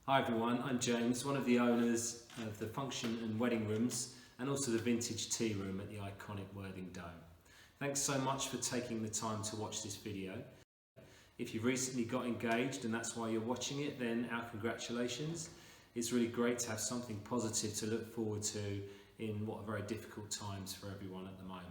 Hi everyone, I'm James, one of the owners of the function and wedding rooms and also the vintage tea room at the iconic Worthing Dome. Thanks so much for taking the time to watch this video. If you've recently got engaged and that's why you're watching it, then our congratulations. It's really great to have something positive to look forward to in what are very difficult times for everyone at the moment.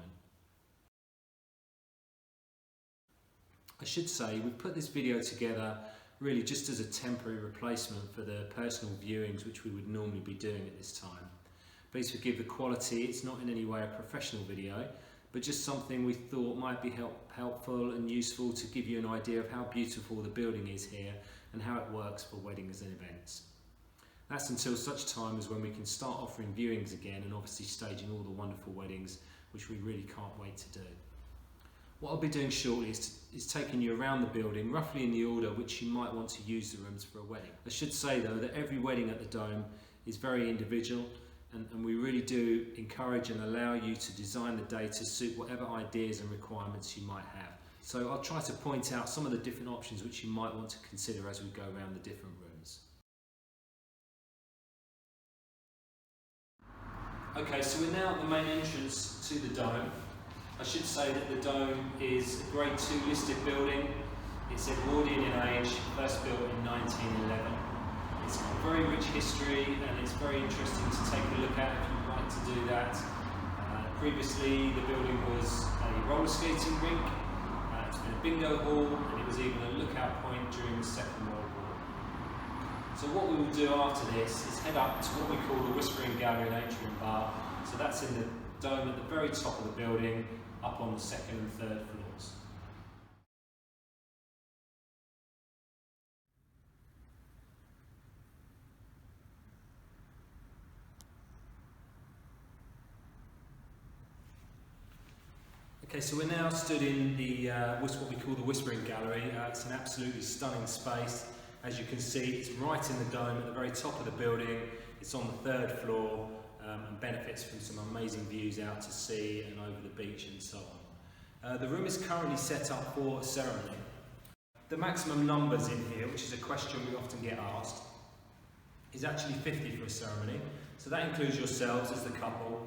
I should say we've put this video together really just as a temporary replacement for the personal viewings which we would normally be doing at this time. Please forgive the quality, it's not in any way a professional video, but just something we thought might be helpful and useful to give you an idea of how beautiful the building is here and how it works for weddings and events. That's until such time as when we can start offering viewings again and obviously staging all the wonderful weddings which we really can't wait to do. What I'll be doing shortly is taking you around the building, roughly in the order which you might want to use the rooms for a wedding. I should say though that every wedding at the Dome is very individual and we really do encourage and allow you to design the day to suit whatever ideas and requirements you might have. So I'll try to point out some of the different options which you might want to consider as we go around the different rooms. Okay, so we're now at the main entrance to the Dome. I should say that the Dome is a Grade 2 listed building. It's Edwardian in age, first built in 1911. It's got a very rich history and it's very interesting to take a look at if you'd like to do that. Previously the building was a roller skating rink, it's been a bingo hall and it was even a lookout point during the Second World War. So what we will do after this is head up to what we call the Whispering Gallery and Atrium Bar. So that's in the Dome at the very top of the building, up on the second and third floors. Okay, so we're now stood in the what we call the Whispering Gallery. It's an absolutely stunning space. As you can see, it's right in the Dome at the very top of the building. It's on the third floor and benefits from some amazing views out to sea and over the beach and so on. The room is currently set up for a ceremony. The maximum numbers in here, which is a question we often get asked, is actually 50 for a ceremony. So that includes yourselves as the couple,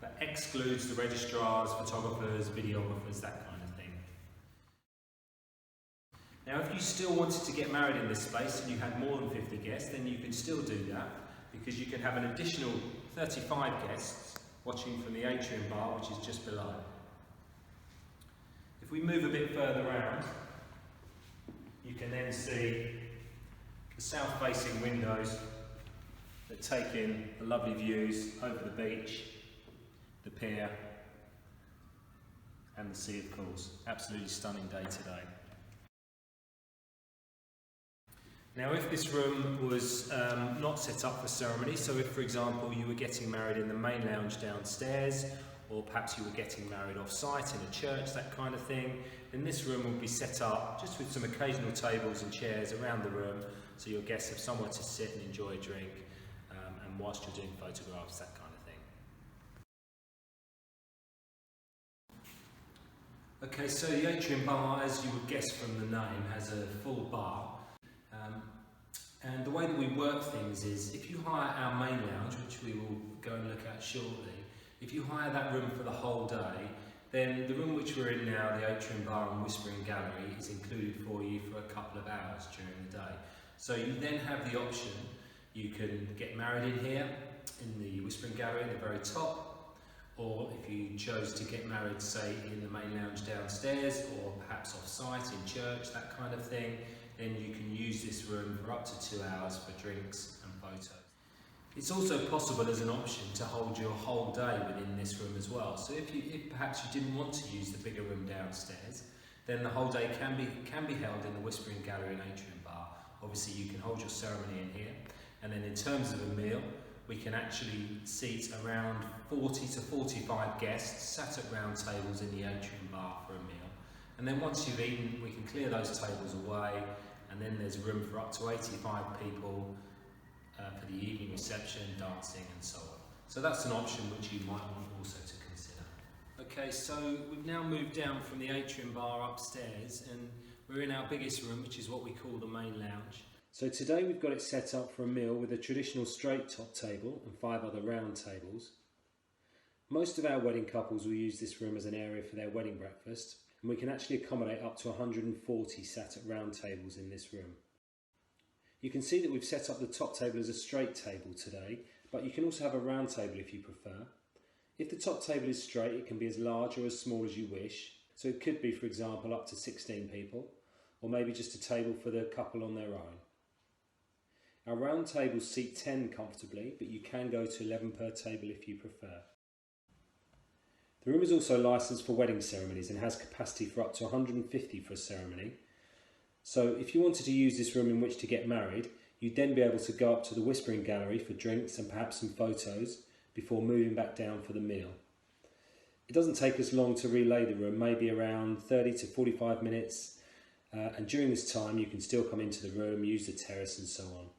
but excludes the registrars, photographers, videographers, that kind of thing. Now if you still wanted to get married in this space and you had more than 50 guests, then you can still do that because you can have an additional 35 guests watching from the Atrium Bar, which is just below. If we move a bit further around, you can then see the south-facing windows that take in the lovely views over the beach, the pier and the sea, of course. Absolutely stunning day today. Now if this room was not set up for ceremony, so if for example you were getting married in the main lounge downstairs, or perhaps you were getting married off-site in a church, that kind of thing, then this room would be set up just with some occasional tables and chairs around the room so your guests have somewhere to sit and enjoy a drink and whilst you're doing photographs, that kind of thing. Okay, so the Atrium Bar, as you would guess from the name, has a full bar. And the way that we work things is, if you hire our main lounge, which we will go and look at shortly, if you hire that room for the whole day, then the room which we're in now, the Atrium Bar and Whispering Gallery, is included for you for a couple of hours during the day. So you then have the option, you can get married in here, in the Whispering Gallery at the very top, or if you chose to get married, say, in the main lounge downstairs, or perhaps off-site in church, that kind of thing, then you can use this room for up to 2 hours for drinks and photos. It's also possible as an option to hold your whole day within this room as well. So if perhaps you didn't want to use the bigger room downstairs, then the whole day can be held in the Whispering Gallery and Atrium Bar. Obviously you can hold your ceremony in here, and then in terms of a meal, we can actually seat around 40 to 45 guests sat at round tables in the Atrium Bar for a meal. And then once you've eaten, we can clear those tables away, and then there's room for up to 85 people for the evening reception, dancing and so on. So that's an option which you might want also to consider. Okay, so we've now moved down from the Atrium Bar upstairs and we're in our biggest room, which is what we call the main lounge. So today we've got it set up for a meal with a traditional straight top table and 5 other round tables. Most of our wedding couples will use this room as an area for their wedding breakfast, and we can actually accommodate up to 140 sat at round tables in this room. You can see that we've set up the top table as a straight table today, but you can also have a round table if you prefer. If the top table is straight, it can be as large or as small as you wish. So it could be, for example, up to 16 people, or maybe just a table for the couple on their own. Our round tables seat 10 comfortably, but you can go to 11 per table if you prefer. The room is also licensed for wedding ceremonies and has capacity for up to 150 for a ceremony. So if you wanted to use this room in which to get married, you'd then be able to go up to the Whispering Gallery for drinks and perhaps some photos before moving back down for the meal. It doesn't take us long to relay the room, maybe around 30 to 45 minutes, and during this time you can still come into the room, use the terrace and so on.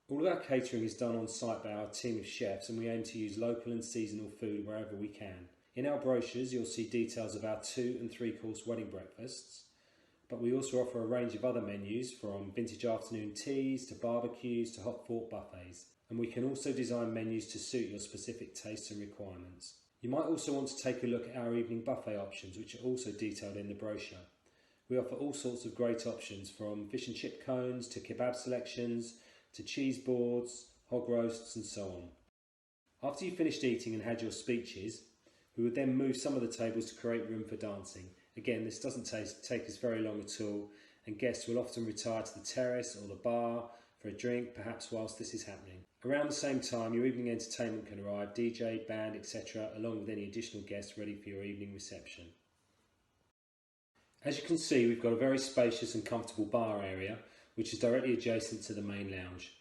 All of our catering is done on site by our team of chefs, and we aim to use local and seasonal food wherever we can. In our brochures you'll see details of our 2 and 3 course wedding breakfasts, but we also offer a range of other menus from vintage afternoon teas to barbecues to hot fork buffets, and we can also design menus to suit your specific tastes and requirements. You might also want to take a look at our evening buffet options, which are also detailed in the brochure. We offer all sorts of great options, from fish and chip cones to kebab selections to cheese boards, hog roasts and so on. After you've finished eating and had your speeches, we would then move some of the tables to create room for dancing. Again, this doesn't take us very long at all, and guests will often retire to the terrace or the bar for a drink, perhaps whilst this is happening. Around the same time, your evening entertainment can arrive, DJ, band, etc., along with any additional guests ready for your evening reception. As you can see, we've got a very spacious and comfortable bar area, which is directly adjacent to the main lounge.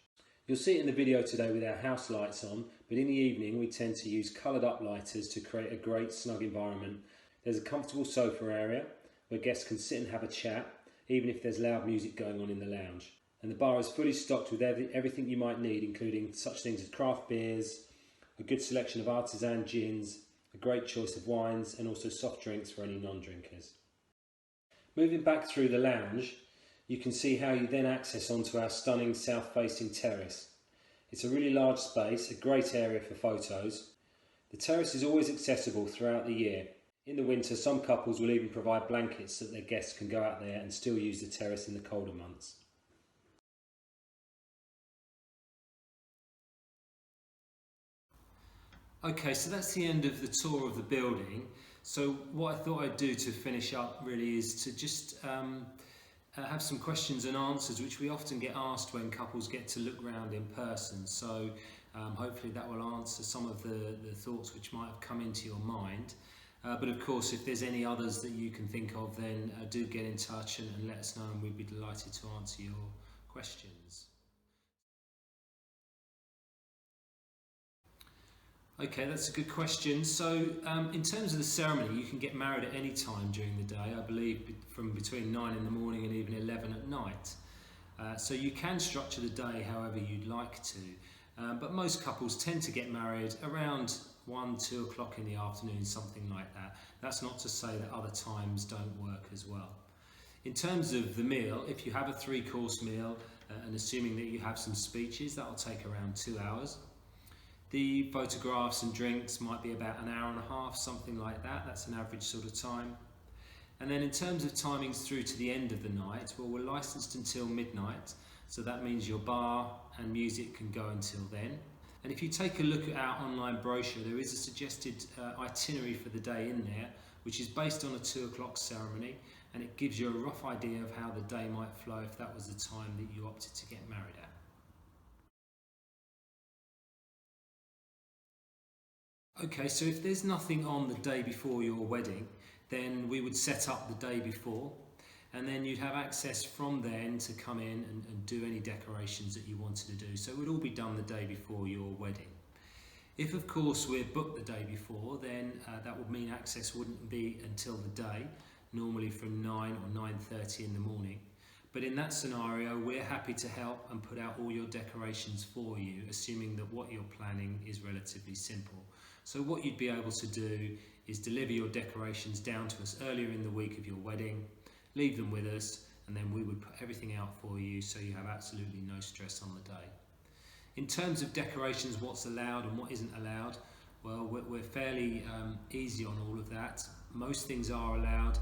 You'll see it in the video today with our house lights on, but in the evening we tend to use coloured up lighters to create a great snug environment. There's a comfortable sofa area where guests can sit and have a chat, even if there's loud music going on in the lounge. And the bar is fully stocked with everything you might need, including such things as craft beers, a good selection of artisan gins, a great choice of wines, and also soft drinks for any non-drinkers. Moving back through the lounge, you can see how you then access onto our stunning south-facing terrace. It's a really large space, a great area for photos. The terrace is always accessible throughout the year. In the winter, some couples will even provide blankets so that their guests can go out there and still use the terrace in the colder months. Okay, so that's the end of the tour of the building. So what I thought I'd do to finish up really is to just have some questions and answers which we often get asked when couples get to look round in person. So hopefully that will answer some of the thoughts which might have come into your mind. But of course, if there's any others that you can think of, then do get in touch and let us know, and we'd be delighted to answer your questions. Okay, that's a good question. So in terms of the ceremony, you can get married at any time during the day, I believe from between 9 in the morning and even 11 at night. So you can structure the day however you'd like to, but most couples tend to get married around 1, 2 o'clock in the afternoon, something like that. That's not to say that other times don't work as well. In terms of the meal, if you have a 3-course meal, and assuming that you have some speeches, that'll take around 2 hours. The photographs and drinks might be about an hour and a half, something like that. That's an average sort of time. And then in terms of timings through to the end of the night, well, we're licensed until midnight, so that means your bar and music can go until then. And if you take a look at our online brochure, there is a suggested itinerary for the day in there, which is based on a 2 o'clock ceremony, and it gives you a rough idea of how the day might flow if that was the time that you opted to get married at. Okay, so if there's nothing on the day before your wedding, then we would set up the day before, and then you'd have access from then to come in and do any decorations that you wanted to do. So it would all be done the day before your wedding. If of course we're booked the day before, then that would mean access wouldn't be until the day, normally from 9 or 9:30 in the morning. But in that scenario, we're happy to help and put out all your decorations for you, assuming that what you're planning is relatively simple. So what you'd be able to do is deliver your decorations down to us earlier in the week of your wedding, leave them with us, and then we would put everything out for you so you have absolutely no stress on the day. In terms of decorations, what's allowed and what isn't allowed, well, we're fairly easy on all of that. Most things are allowed.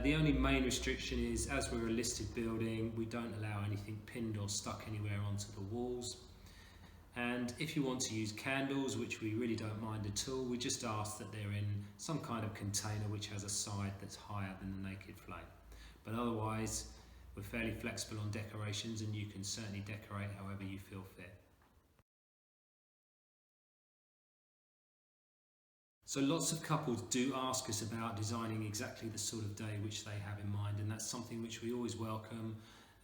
The only main restriction is, as we're a listed building, we don't allow anything pinned or stuck anywhere onto the walls. And if you want to use candles, which we really don't mind at all, we just ask that they're in some kind of container which has a side that's higher than the naked flame. But otherwise, we're fairly flexible on decorations, and you can certainly decorate however you feel fit. So lots of couples do ask us about designing exactly the sort of day which they have in mind, and that's something which we always welcome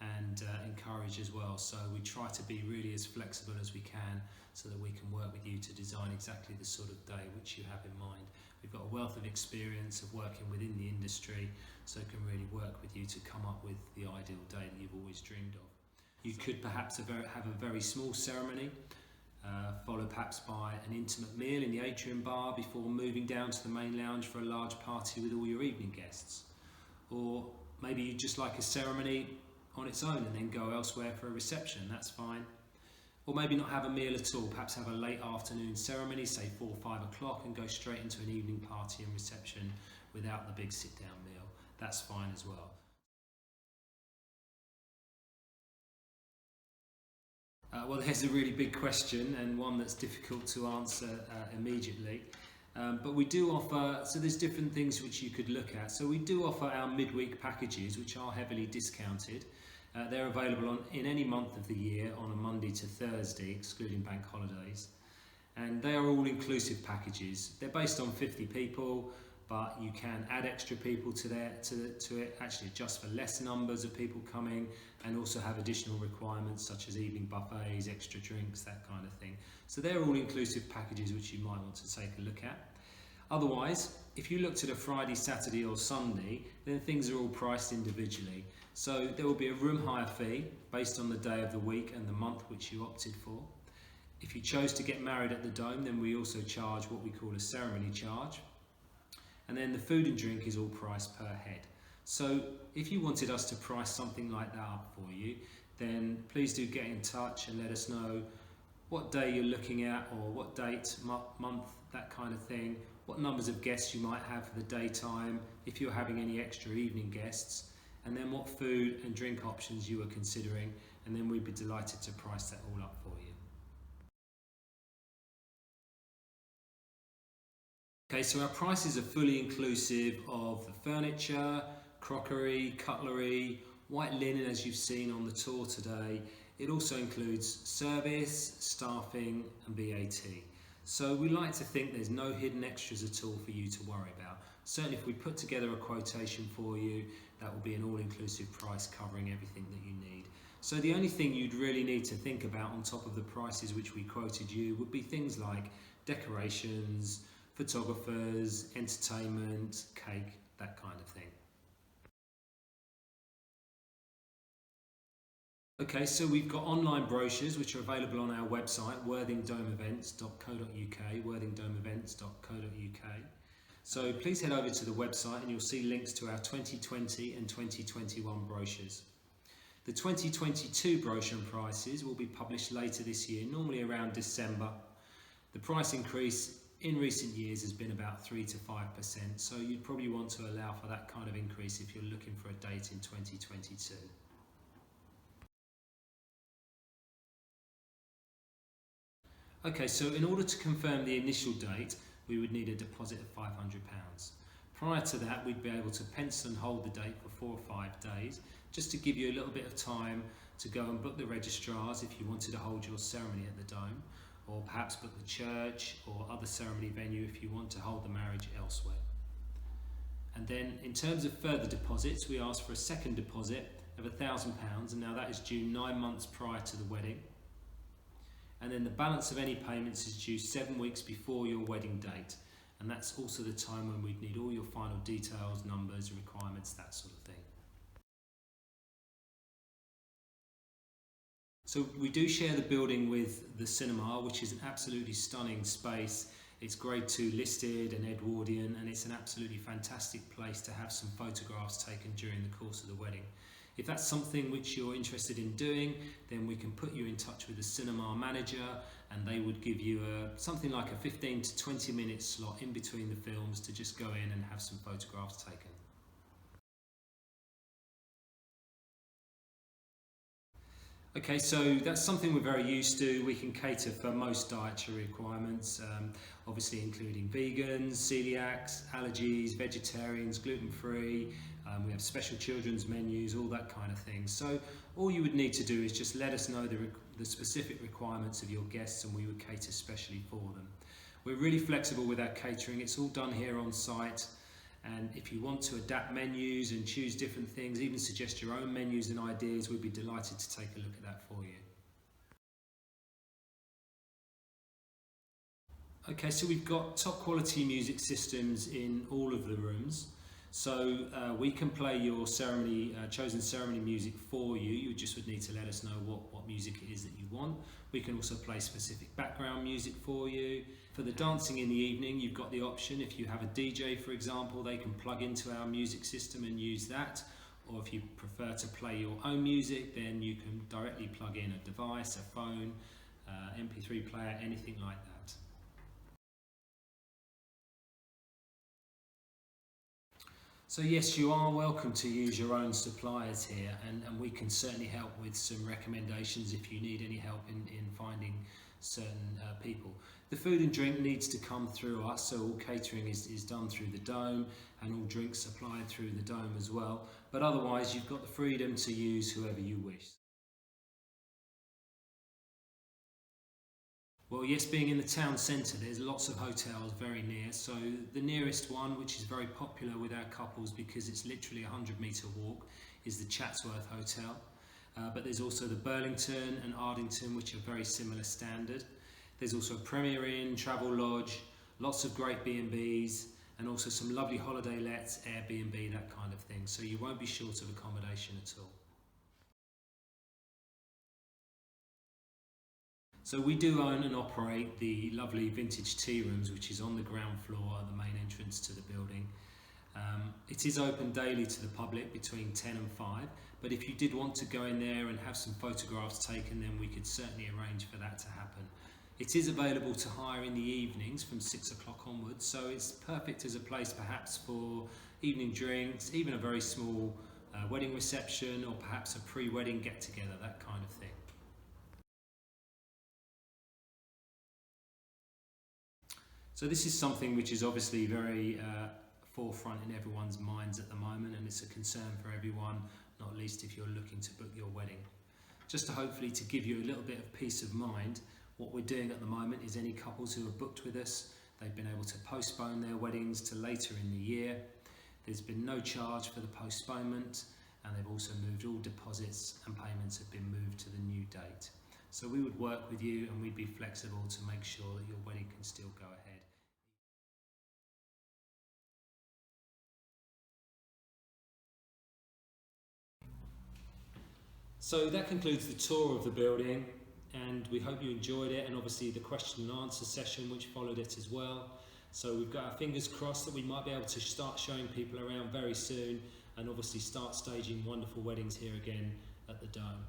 and encourage as well. So we try to be really as flexible as we can so that we can work with you to design exactly the sort of day which you have in mind. We've got a wealth of experience of working within the industry, so can really work with you to come up with the ideal day that you've always dreamed of. You could perhaps have a very small ceremony, followed perhaps by an intimate meal in the Atrium bar before moving down to the main lounge for a large party with all your evening guests. Or maybe you just like a ceremony on its own and then go elsewhere for a reception, that's fine. Or maybe not have a meal at all, perhaps have a late afternoon ceremony, say 4 or 5 o'clock, and go straight into an evening party and reception without the big sit-down meal. That's fine as well. Well, there's a really big question, and one that's difficult to answer immediately. But we do offer, so there's different things which you could look at. So we do offer our midweek packages, which are heavily discounted. They're available in any month of the year on a Monday to Thursday, excluding bank holidays. And they are all inclusive packages. They're based on 50 people, but you can add extra people to it, actually adjust for less numbers of people coming, and also have additional requirements such as evening buffets, extra drinks, that kind of thing. So they're all inclusive packages which you might want to take a look at. Otherwise, if you looked at a Friday, Saturday or Sunday, then things are all priced individually. So there will be a room hire fee based on the day of the week and the month which you opted for. If you chose to get married at the Dome, then we also charge what we call a ceremony charge. And then the food and drink is all priced per head. So if you wanted us to price something like that up for you, then please do get in touch and let us know what day you're looking at, or what date, month, that kind of thing, what numbers of guests you might have for the daytime, if you're having any extra evening guests, and then what food and drink options you were considering, and then we'd be delighted to price that all up for you. Okay, so our prices are fully inclusive of the furniture, crockery, cutlery, white linen as you've seen on the tour today. It also includes service, staffing and VAT. So we like to think there's no hidden extras at all for you to worry about. Certainly if we put together a quotation for you, that will be an all-inclusive price covering everything that you need. So the only thing you'd really need to think about on top of the prices which we quoted you would be things like decorations, photographers, entertainment, cake, that kind of thing. Okay, so we've got online brochures which are available on our website, worthingdomeevents.co.uk, worthingdomeevents.co.uk. So please head over to the website and you'll see links to our 2020 and 2021 brochures. The 2022 brochure and prices will be published later this year, normally around December. The price increase in recent years has been about 3 to 5%, so you'd probably want to allow for that kind of increase if you're looking for a date in 2022. Okay, so in order to confirm the initial date, we would need a deposit of £500. Prior to that, we'd be able to pencil and hold the date for 4 or 5 days, just to give you a little bit of time to go and book the registrars if you wanted to hold your ceremony at the Dome, or perhaps book the church or other ceremony venue if you want to hold the marriage elsewhere. And then in terms of further deposits, we ask for a second deposit of £1,000, and now that is due 9 months prior to the wedding. And then the balance of any payments is due 7 weeks before your wedding date, and that's also the time when we'd need all your final details, numbers, requirements, that sort of thing. So we do share the building with the cinema, which is an absolutely stunning space. It's Grade 2 listed and Edwardian, and it's an absolutely fantastic place to have some photographs taken during the course of the wedding. If that's something which you're interested in doing, then we can put you in touch with the cinema manager, and they would give you something like a 15 to 20 minute slot in between the films to just go in and have some photographs taken. Okay, so that's something we're very used to. We can cater for most dietary requirements, obviously including vegans, celiacs, allergies, vegetarians, gluten-free. We have special children's menus, all that kind of thing. So all you would need to do is just let us know the specific requirements of your guests, and we would cater specially for them. We're really flexible with our catering. It's all done here on site. And if you want to adapt menus and choose different things, even suggest your own menus and ideas, we'd be delighted to take a look at that for you. Okay, so we've got top quality music systems in all of the rooms. So we can play your chosen ceremony music for you. You just would need to let us know what music it is that you want. We can also play specific background music for you. For the dancing in the evening, you've got the option. If you have a DJ, for example, they can plug into our music system and use that. Or if you prefer to play your own music, then you can directly plug in a device, a phone, MP3 player, anything like that. So yes, you are welcome to use your own suppliers here, and we can certainly help with some recommendations if you need any help in finding certain people. The food and drink needs to come through us, so all catering is done through the dome, and all drinks supplied through the dome as well. But otherwise, you've got the freedom to use whoever you wish. Well, yes, being in the town centre, there's lots of hotels very near. So the nearest one, which is very popular with our couples because it's literally a 100-metre walk, is the Chatsworth Hotel. But there's also the Burlington and Ardington, which are very similar standard. There's also a Premier Inn, Travel Lodge, lots of great B&Bs, and also some lovely holiday lets, Airbnb, that kind of thing. So you won't be short of accommodation at all. So we do own and operate the lovely vintage tea rooms, which is on the ground floor at the main entrance to the building. It is open daily to the public between 10 and 5, but if you did want to go in there and have some photographs taken, then we could certainly arrange for that to happen. It is available to hire in the evenings from 6 o'clock onwards, so it's perfect as a place perhaps for evening drinks, even a very small wedding reception, or perhaps a pre-wedding get-together, that kind of thing. So this is something which is obviously very forefront in everyone's minds at the moment, and it's a concern for everyone, not least if you're looking to book your wedding. Just to hopefully to give you a little bit of peace of mind, what we're doing at the moment is any couples who have booked with us, they've been able to postpone their weddings to later in the year. There's been no charge for the postponement, and they've also moved all deposits, and payments have been moved to the new date. So we would work with you, and we'd be flexible to make sure that your wedding can still go ahead. So that concludes the tour of the building, and we hope you enjoyed it, and obviously the question and answer session which followed it as well. So we've got our fingers crossed that we might be able to start showing people around very soon, and obviously start staging wonderful weddings here again at the Dome.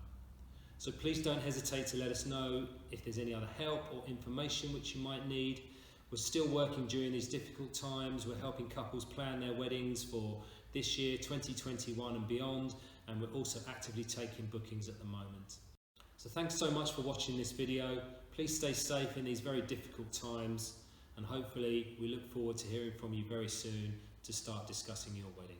So please don't hesitate to let us know if there's any other help or information which you might need. We're still working during these difficult times. We're helping couples plan their weddings for this year, 2021 and beyond, and we're also actively taking bookings at the moment. So thanks so much for watching this video. Please stay safe in these very difficult times, and hopefully we look forward to hearing from you very soon to start discussing your wedding.